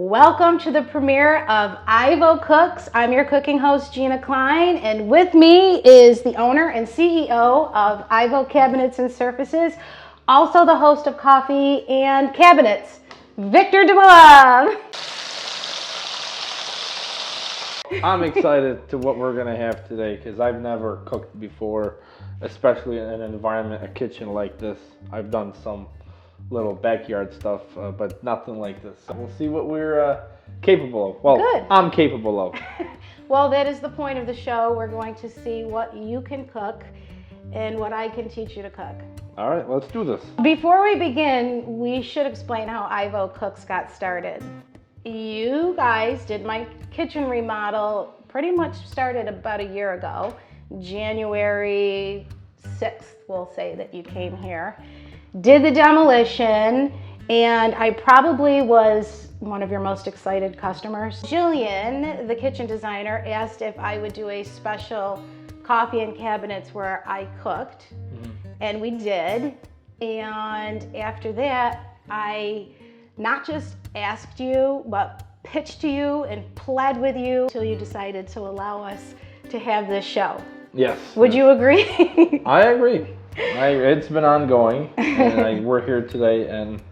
Welcome to the premiere of IVO Cooks. I'm your cooking host, Gina Klein, and with me is the owner and CEO of IVO Cabinets and Surfaces, also the host of Coffee and Cabinets, Viktor Dimov. I'm excited to what we're gonna have today because I've never cooked before, especially in an environment, a kitchen like this. I've done some little backyard stuff, but nothing like this. So we'll see what we're capable of. Well, Good. I'm capable of. Well, that is the point of the show. We're going to see what you can cook and what I can teach you to cook. All right, let's do this. Before we begin, we should explain how IVO Cooks got started. You guys did my kitchen remodel, pretty much started about a year ago. January 6th, we'll say that you came here. Did the demolition, and I probably was one of your most excited customers. Jillian, the kitchen designer, asked if I would do a special coffee and cabinets where I cooked, and we did. And after that, I not just asked you, but pitched to you and pled with you until you decided to allow us to have this show. Yes. Would you agree? I agree. It's been ongoing, and we're here today, and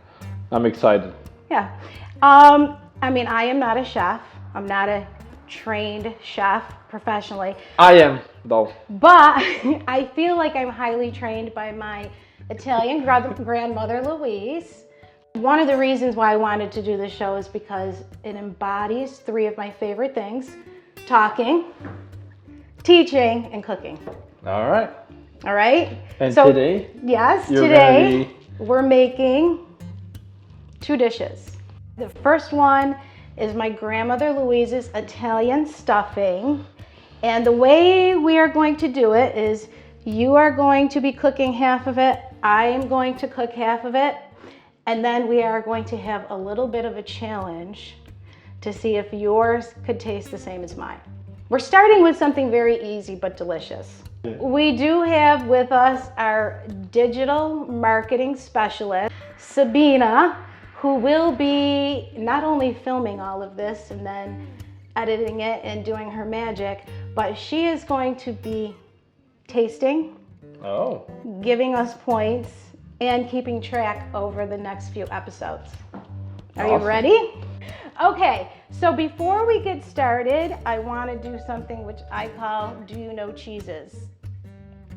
I'm excited. Yeah. I mean, I am not a chef. I'm not a trained chef professionally. I am, though. But I feel like I'm highly trained by my Italian grandmother, Louise. One of the reasons why I wanted to do this show is because it embodies three of my favorite things: talking, teaching, and cooking. All right. All right? And so, today? Yes, You're today we're making two dishes. The first one is my grandmother Louise's Italian stuffing. And the way we are going to do it is you are going to be cooking half of it, I am going to cook half of it, and then we are going to have a little bit of a challenge to see if yours could taste the same as mine. We're starting with something very easy but delicious. We do have with us our digital marketing specialist, Sabina, who will be not only filming all of this and then editing it and doing her magic, but she is going to be tasting, giving us points, and keeping track over the next few episodes. Are you ready? Okay, so before we get started, I want to do something which I call Do You Know Cheeses?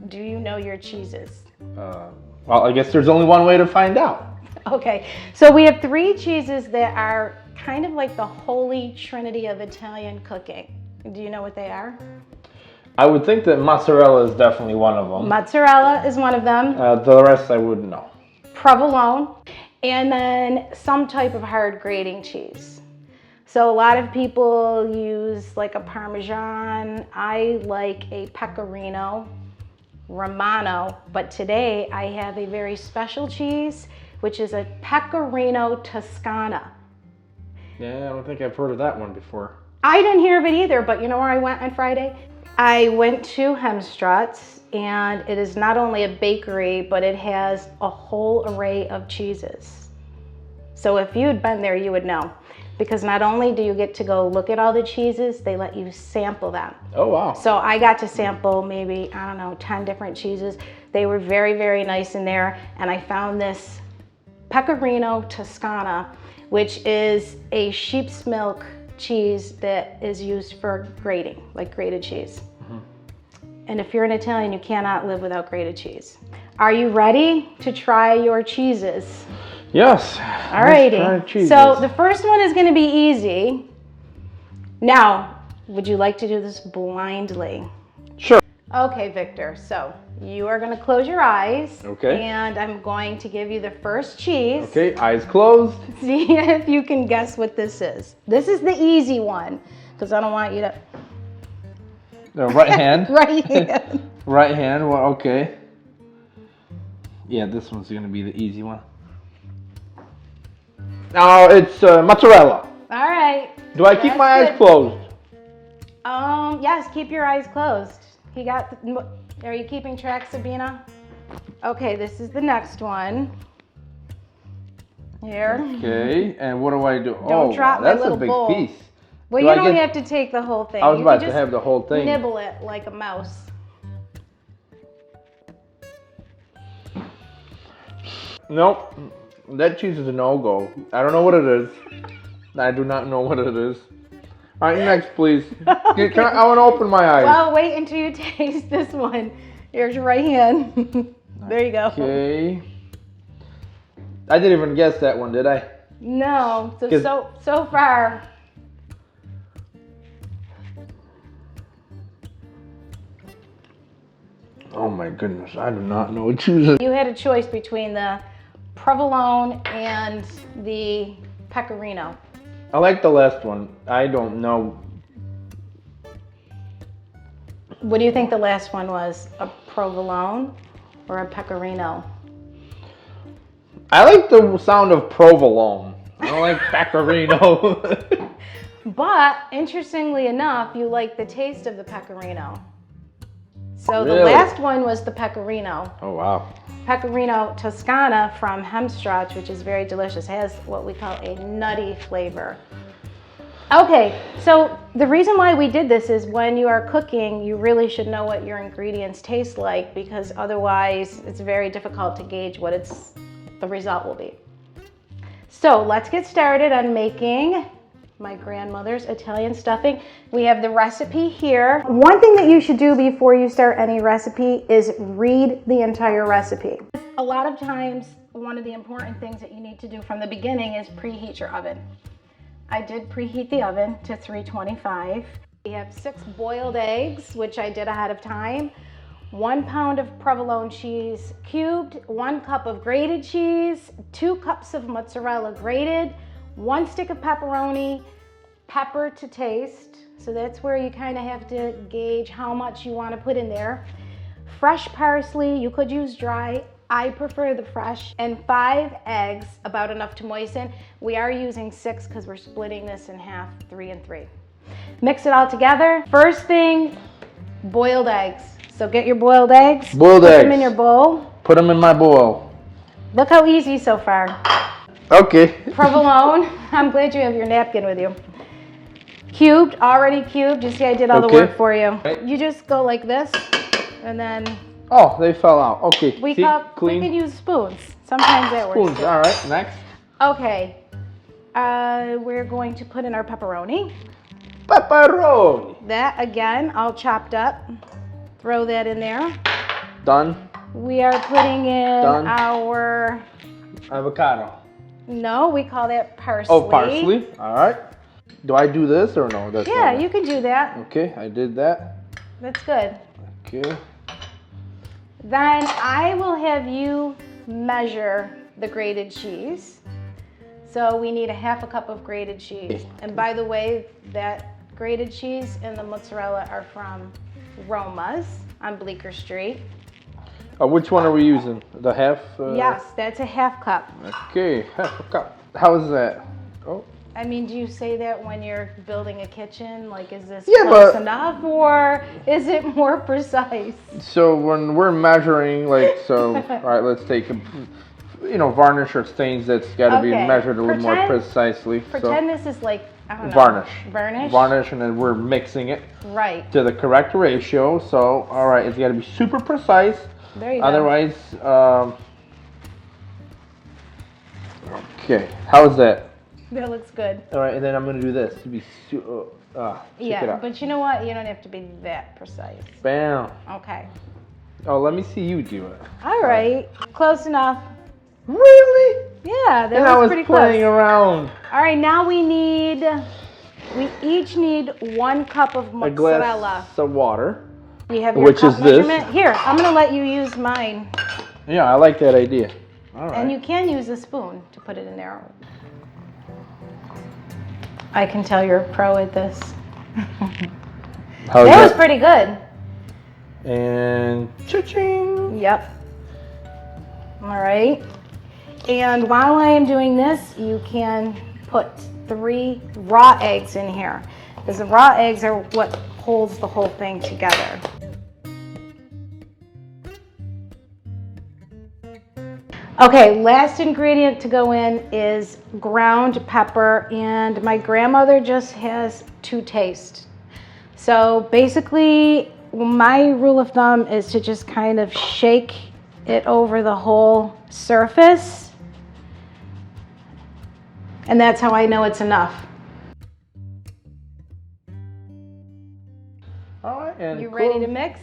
Do you know your cheeses? Well, I guess there's only one way to find out. Okay, so we have three cheeses that are kind of like the holy trinity of Italian cooking. Do you know what they are? I would think that mozzarella is definitely one of them. Mozzarella is one of them. The rest I wouldn't know. Provolone, and then some type of hard grating cheese. So a lot of people use like a Parmesan. I like a Pecorino Romano, but today I have a very special cheese, which is a Pecorino Toscana. Yeah, I don't think I've heard of that one before. I didn't hear of it either, but you know where I went on Friday? I went to Hemstrut's, and it is not only a bakery, but it has a whole array of cheeses. So if you had been there, you would know. Because not only do you get to go look at all the cheeses, they let you sample them. Oh, wow. So I got to sample maybe, 10 different cheeses. They were very, very nice in there. And I found this Pecorino Toscana, which is a sheep's milk cheese that is used for grating, like grated cheese. And if you're an Italian, you cannot live without grated cheese. Are you ready to try your cheeses? Yes. Alrighty. So the first one is going to be easy. Now, would you like to do this blindly? Sure. Okay, Viktor. So you are going to close your eyes. Okay. And I'm going to give you the first cheese. Okay, eyes closed. See if you can guess what this is. This is the easy one, because I don't want you to... Right hand. Right hand. Right hand. Well, okay. Yeah, this one's going to be the easy one. Now it's mozzarella. All right. Do I keep my eyes closed? Yes, keep your eyes closed. Are you keeping track, Sabina? Okay, this is the next one. Here. Okay, and what do I do? Don't drop my that's little a big bowl. piece. Well, Do you I don't get- have to take the whole thing. I was You about can to just have the whole thing. nibble it like a mouse. Nope, that cheese is a no-go. I don't know what it is. I do not know what it is. All right, next, please. I want to open my eyes. Well, wait until you taste this one. Here's your right hand. There you go. Okay. I didn't even guess that one, did I? No, so far. Oh my goodness, I do not know what choose. You had a choice between the provolone and the pecorino. I like the last one. I don't know. What do you think the last one was? A provolone or a pecorino? I like the sound of provolone. I don't like pecorino. But interestingly enough, you like the taste of the pecorino. So the Really? last one was the pecorino. Oh wow. Pecorino Toscana from Hemstratch, which is very delicious, has what we call a nutty flavor. Okay, so the reason why we did this is when you are cooking, you really should know what your ingredients taste like, because otherwise it's very difficult to gauge what the result will be. So let's get started on making my grandmother's Italian stuffing. We have the recipe here. One thing that you should do before you start any recipe is read the entire recipe. A lot of times, one of the important things that you need to do from the beginning is preheat your oven. I did preheat the oven to 325. We have 6 boiled eggs, which I did ahead of time. 1 pound of provolone cheese cubed, 1 cup of grated cheese, 2 cups of mozzarella grated, 1 stick of pepperoni, pepper to taste. So that's where you kind of have to gauge how much you want to put in there. Fresh parsley, you could use dry. I prefer the fresh. And 5 eggs, about enough to moisten. We are using 6 because we're splitting this in half, 3 and 3. Mix it all together. First thing, boiled eggs. So get your boiled eggs. Boiled eggs. Put them in your bowl. Put them in my bowl. Look how easy so far. Okay. Provolone, I'm glad you have your napkin with you. Cubed, already cubed. You see I did all the work for you. Right. You just go like this, and then Oh, they fell out. Okay. we See? can use spoons. Sometimes that works Spoons. too. All right. Next. Okay, we're going to put in our pepperoni. Pepperoni. That again, all chopped up. Throw that in there. Done. We are putting in Done. our, Avocado. no, we call that parsley. Oh, parsley. All right. Do I do this or no? That's Yeah, not- you can do that. Okay, I did that. That's good. Okay. Then I will have you measure the grated cheese. So we need a 1/2 cup of grated cheese. And by the way, that grated cheese and the mozzarella are from Roma's on Bleecker Street. Which one are we using? The half? Yes, that's a 1/2 cup. Okay, half a cup. How is that? Oh. I mean, do you say that when you're building a kitchen? Like, is this Yeah, close but- enough, or is it more precise? So when we're measuring, like, so, all right, let's take, varnish or stains that's got to be Okay. measured a little more Pretend- precisely. Pretend this is like, I don't know. Varnish. Varnish? Varnish, and then we're mixing it Right. to the correct ratio. So, all right, it's got to be super precise. There you go. Otherwise, okay, how's that? That looks good. All right, and then I'm gonna do this to be check it Yeah, out. but you know what? You don't have to be that precise. Bam. Okay. Oh, let me see you do it. All right. Close enough. Really? Yeah, that And was I was pretty playing close. around. All right, now we each need 1 cup of A mozzarella. glass of water. You have your Which cup is this? measurement. Here, I'm gonna let you use mine. Yeah, I like that idea. All right. And you can use a spoon to put it in there. I can tell you're a pro at this. How's That was pretty good. And cha-ching. Yep. All right. And while I am doing this, you can put 3 raw eggs in here, because the raw eggs are what holds the whole thing together. Okay, last ingredient to go in is ground pepper, and my grandmother just has to taste. So basically, my rule of thumb is to just kind of shake it over the whole surface, and that's how I know it's enough. All right, and You cool. ready to mix?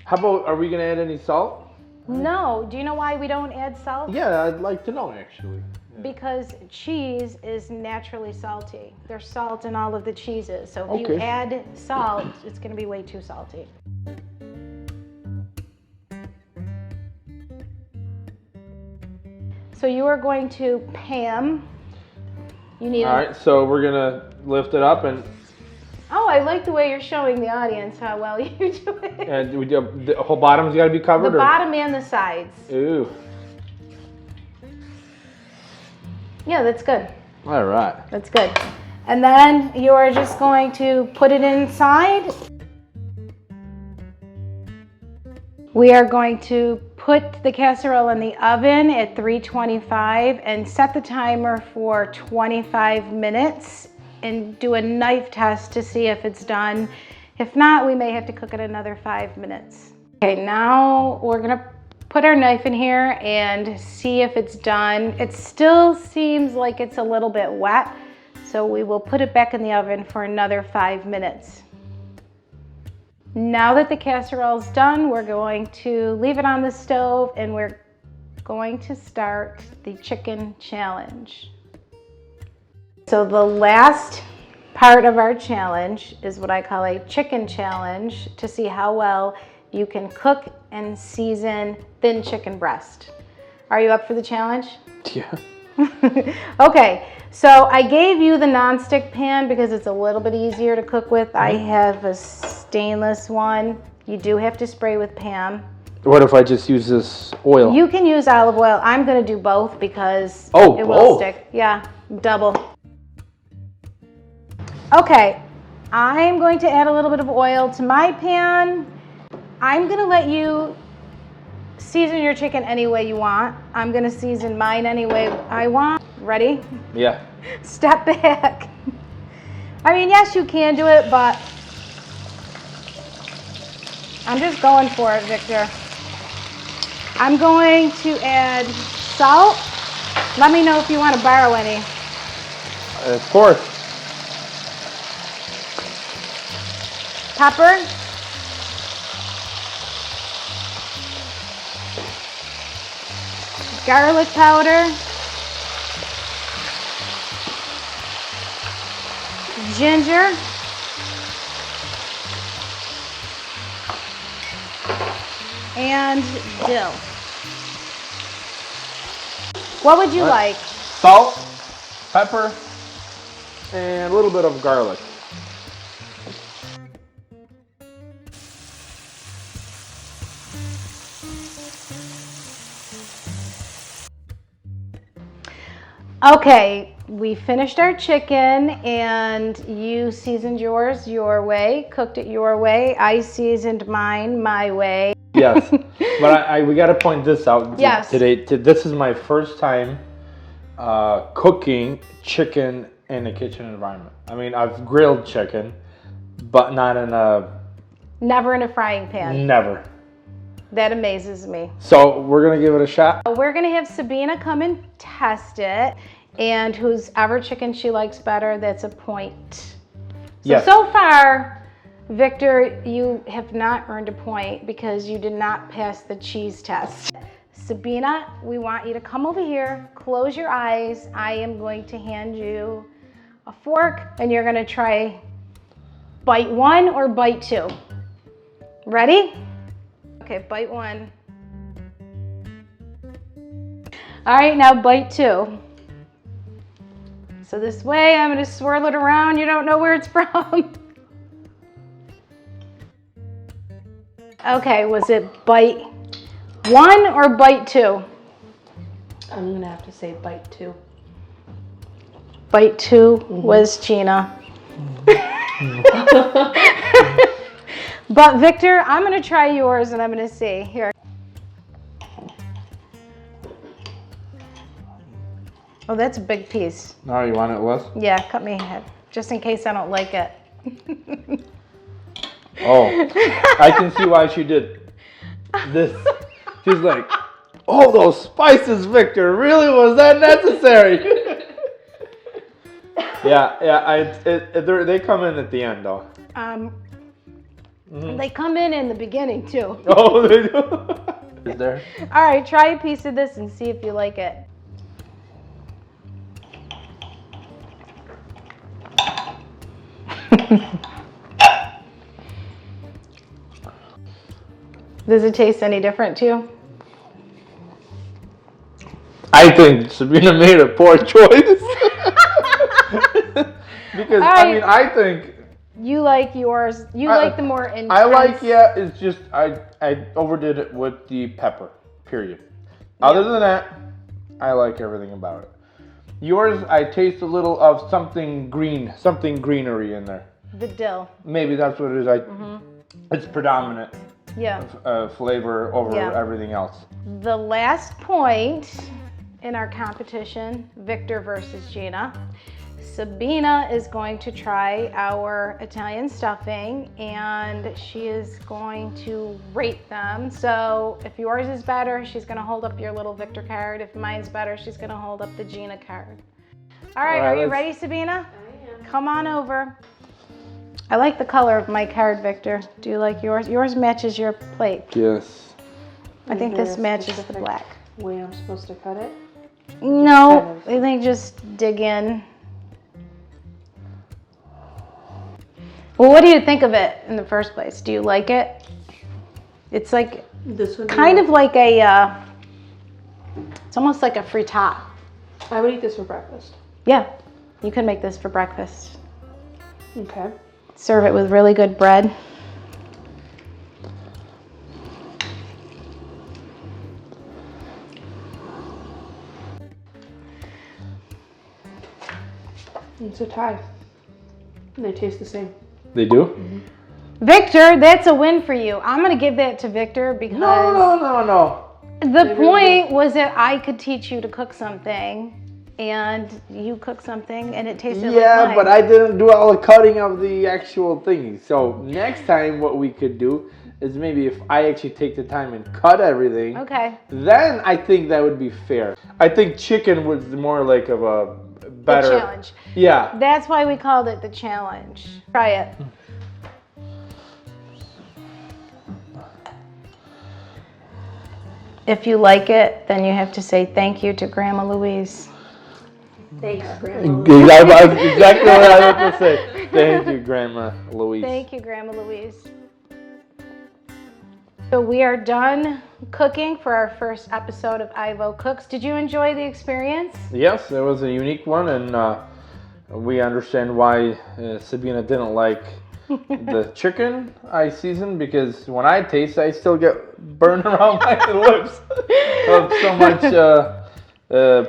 How about, are we gonna add any salt? No. Do you know why we don't add salt? Yeah, I'd like to know actually. Yeah. Because cheese is naturally salty. There's salt in all of the cheeses. So if you Okay. add salt, it's going to be way too salty. So you are going to pan. You need. All right, so we're gonna lift it up and. Oh, I like the way you're showing the audience how well you do it. And the whole bottom's got to be covered? The bottom and the sides. Ooh. Yeah, that's good. All right. That's good. And then you are just going to put it inside. We are going to put the casserole in the oven at 325 and set the timer for 25 minutes and do a knife test to see if it's done. If not, we may have to cook it another 5 minutes. Okay, now we're gonna put our knife in here and see if it's done. It still seems like it's a little bit wet, so we will put it back in the oven for another 5 minutes. Now that the casserole's done, we're going to leave it on the stove and we're going to start the chicken challenge. So the last part of our challenge is what I call a chicken challenge to see how well you can cook and season thin chicken breast. Are you up for the challenge? Yeah. Okay, so I gave you the nonstick pan because it's a little bit easier to cook with. I have a stainless one. You do have to spray with Pam. What if I just use this oil? You can use olive oil. I'm gonna do both because Oh, it will both. stick. Yeah, double. Okay, I'm going to add a little bit of oil to my pan. I'm gonna let you season your chicken any way you want. I'm gonna season mine any way I want. Ready? Yeah. Step back. I mean, yes, you can do it, but I'm just going for it, Victor. I'm going to add salt. Let me know if you want to borrow any. Of course. Pepper. Garlic powder. Ginger. And dill. What would you like? Salt, pepper, and a little bit of garlic. Okay, we finished our chicken and you seasoned yours your way, cooked it your way. I seasoned mine my way. Yes, but we got to point this out Yes. today. This is my first time cooking chicken in a kitchen environment. I mean, I've grilled chicken, but not in a... Never in a frying pan. Never. That amazes me. So we're going to give it a shot. We're gonna have Sabina come and test it, and whose ever chicken she likes better, that's a point. So, Yes. so far, Victor, you have not earned a point because you did not pass the cheese test. Sabina, we want you to come over here, close your eyes. I am going to hand you a fork, and you're gonna try bite one or bite two. Ready? Okay, bite one. All right, now bite two. So this way, I'm gonna swirl it around. You don't know where it's from. Okay, was it bite one or bite two? I'm gonna have to say bite two. Bite two was Gina. But Victor, I'm gonna try yours and I'm gonna see. Here. Oh, that's a big piece. No, you want it less? Yeah, cut me ahead, just in case I don't like it. Oh, I can see why she did this. She's like, oh, those spices, Victor, really, was that necessary? Yeah, they come in at the end, though. They come in the beginning, too. Oh, they do? Is there? All right, try a piece of this and see if you like it. Does it taste any different to you? I think Sabina made a poor choice. Because, I mean, I think... You like yours. You like the more intense. I like, it's just, I overdid it with the pepper, period. Other than that, I like everything about it. Yours, I taste a little of something green, something greenery in there. The dill. Maybe that's what it is. It's predominant flavor over everything else. The last point in our competition, Victor versus Gina. Sabina is going to try our Italian stuffing and she is going to rate them. So if yours is better, she's going to hold up your little Victor card. If mine's better, she's going to hold up the Gina card. All right, are you ready, Sabina? I am. Come on over. I like the color of my card, Victor. Do you like yours? Yours matches your plate. Yes. I think this matches the black. Way I'm supposed to cut it? No, I think just dig in. Well, what do you think of it in the first place? Do you like it? It's like This would kind of like a, it's almost like a frittata. I would eat this for breakfast. Yeah, you can make this for breakfast. Okay. Serve it with really good bread. It's a tie. And they taste the same. They do? Mm-hmm. Victor, that's a win for you. I'm going to give that to Victor because No. the point was that I could teach you to cook something and you cook something and it tasted like mine. But I didn't do all the cutting of the actual thingy. So next time what we could do is maybe if I actually take the time and cut everything, then I think that would be fair. I think chicken was more like of a better... The challenge. Yeah. That's why we called it the challenge. Try it. If you like it, then you have to say thank you to Grandma Louise. Thanks, Grandma. Exactly what I was to say. Thank you, Grandma Louise. Thank you, Grandma Louise. So we are done cooking for our first episode of IVO Cooks. Did you enjoy the experience? Yes, it was a unique one, and we understand why Sabina didn't like the chicken I seasoned, because when I taste, I still get burned around my lips of so much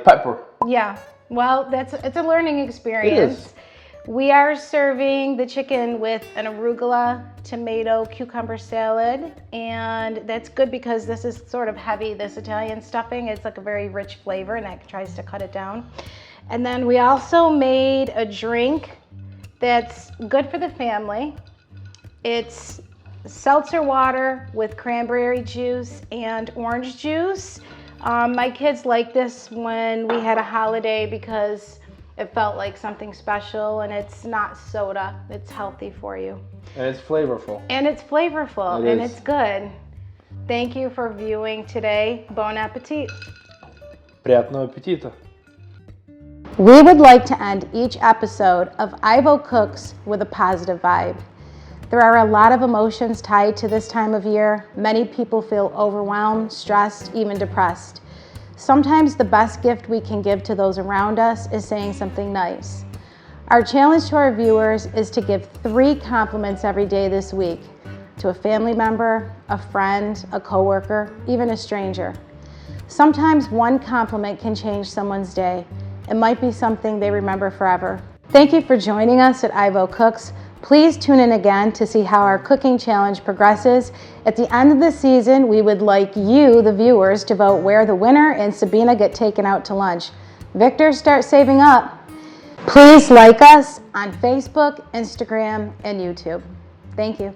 pepper. Yeah, well, it's a learning experience. It is. We are serving the chicken with an arugula, tomato, cucumber salad, and that's good because this is sort of heavy, this Italian stuffing. It's like a very rich flavor, and that tries to cut it down. And then we also made a drink that's good for the family. It's seltzer water with cranberry juice and orange juice. My kids like this when we had a holiday because it felt like something special, and it's not soda. It's healthy for you. And it's flavorful. And it's flavorful, and it's good. Thank you for viewing today. Bon appetit. Приятного аппетита. We would like to end each episode of IVO Cooks with a positive vibe. There are a lot of emotions tied to this time of year. Many people feel overwhelmed, stressed, even depressed. Sometimes the best gift we can give to those around us is saying something nice. Our challenge to our viewers is to give 3 compliments every day this week to a family member, a friend, a coworker, even a stranger. Sometimes one compliment can change someone's day. It might be something they remember forever. Thank you for joining us at IVO Cooks. Please tune in again to see how our cooking challenge progresses. At the end of the season, we would like you, the viewers, to vote where the winner and Sabina get taken out to lunch. Victor, start saving up. Please like us on Facebook, Instagram, and YouTube. Thank you.